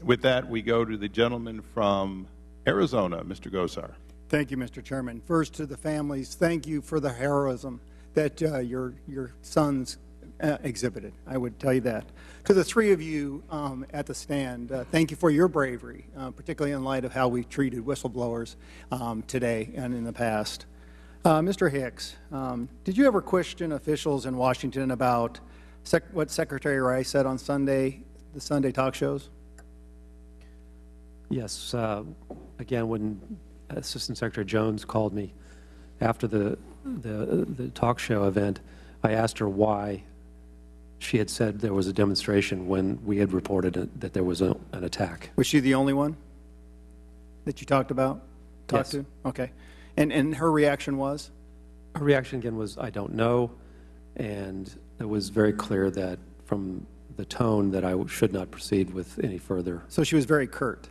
With that, we go to the gentleman from Arizona, Mr. Gosar. Thank you, Mr. Chairman. First, to the families, thank you for the heroism that your sons exhibited. I would tell you that. To the three of you at the stand, thank you for your bravery, particularly in light of how we treated whistleblowers today and in the past. Mr. Hicks, did you ever question officials in Washington about what Secretary Rice said on Sunday, the Sunday talk shows? Yes. Again, when Assistant Secretary Jones called me after the talk show event, I asked her why she had said there was a demonstration when we had reported that there was an attack. Was she the only one that you talked to? Yes. Okay. And her reaction was? Her reaction, again, was, I don't know, and it was very clear that from the tone that I should not proceed with any further. So she was very curt?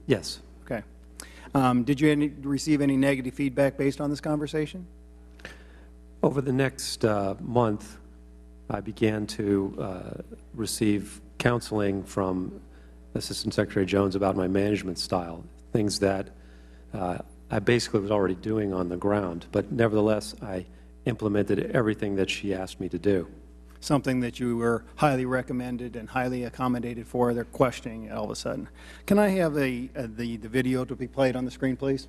Yes. Okay. Did you receive any negative feedback based on this conversation? Over the next month, I began to receive counseling from Assistant Secretary Jones about my management style, things that I basically was already doing on the ground, but nevertheless, I implemented everything that she asked me to do. Something that you were highly recommended and highly accommodated for. They're questioning all of a sudden. Can I have the video to be played on the screen, please?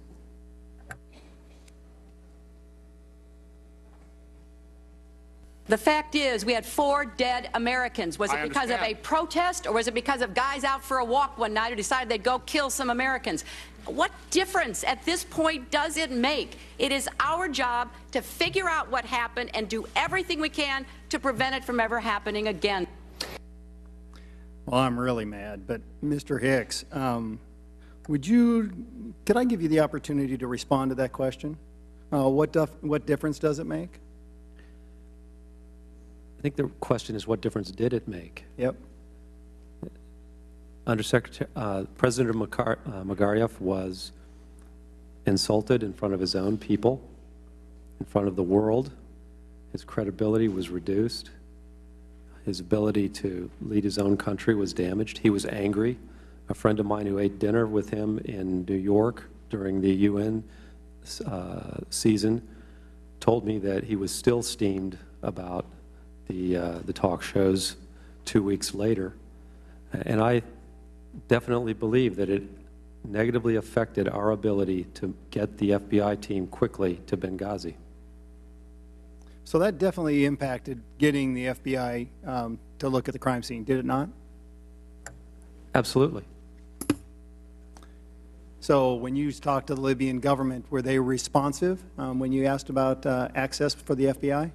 The fact is, we had 4 dead Americans. Was it because of a protest, or was it because of guys out for a walk one night who decided they'd go kill some Americans? What difference at this point does it make? It is our job to figure out what happened and do everything we can to prevent it from ever happening again. Well, I'm really mad, but Mr. Hicks, could I give you the opportunity to respond to that question? What difference does it make? I think the question is, what difference did it make? Yep. President Makaryev was insulted in front of his own people, in front of the world. His credibility was reduced. His ability to lead his own country was damaged. He was angry. A friend of mine who ate dinner with him in New York during the UN season told me that he was still steamed about the talk shows 2 weeks later. And I definitely believe that it negatively affected our ability to get the FBI team quickly to Benghazi. So that definitely impacted getting the FBI to look at the crime scene, did it not? Absolutely. So when you talked to the Libyan government, were they responsive when you asked about access for the FBI?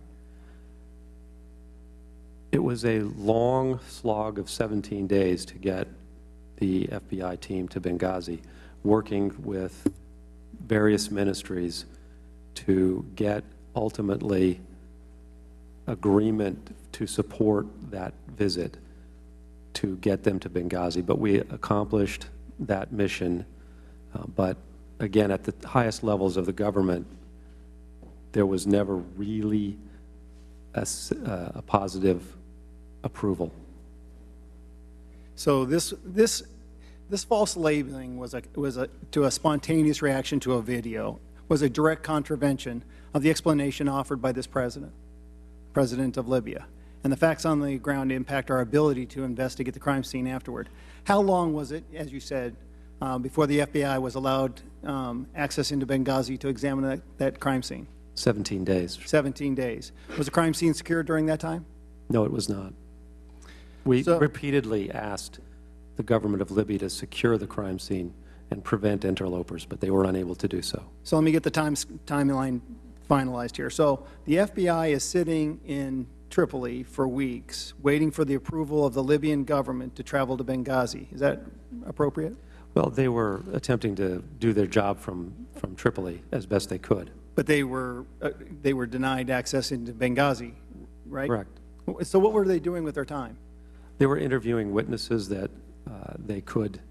It was a long slog of 17 days to get the FBI team to Benghazi, working with various ministries to get ultimately agreement to support that visit to get them to Benghazi. But we accomplished that mission. But again, at the highest levels of the government, there was never really a positive approval. So this false labeling was to a spontaneous reaction to a video, was a direct contravention of the explanation offered by this president of Libya. And the facts on the ground impact our ability to investigate the crime scene afterward. How long was it, as you said, before the FBI was allowed access into Benghazi to examine that crime scene? 17 days. 17 days. Was the crime scene secured during that time? No, it was not. We repeatedly asked the government of Libya to secure the crime scene and prevent interlopers, but they were unable to do so. So let me get the timeline finalized here. So the FBI is sitting in Tripoli for weeks, waiting for the approval of the Libyan government to travel to Benghazi. Is that appropriate? Well, they were attempting to do their job from Tripoli as best they could. But they were denied access into Benghazi, right? Correct. So what were they doing with their time? They were interviewing witnesses that they could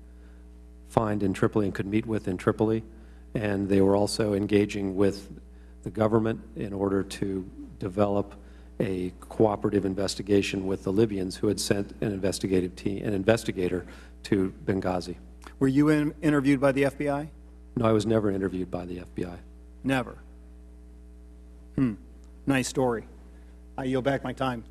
find in Tripoli and could meet with in Tripoli, and they were also engaging with the government in order to develop a cooperative investigation with the Libyans, who had sent an investigator to Benghazi. Were you interviewed by the FBI? No, I was never interviewed by the FBI. Never. Nice story. I yield back my time.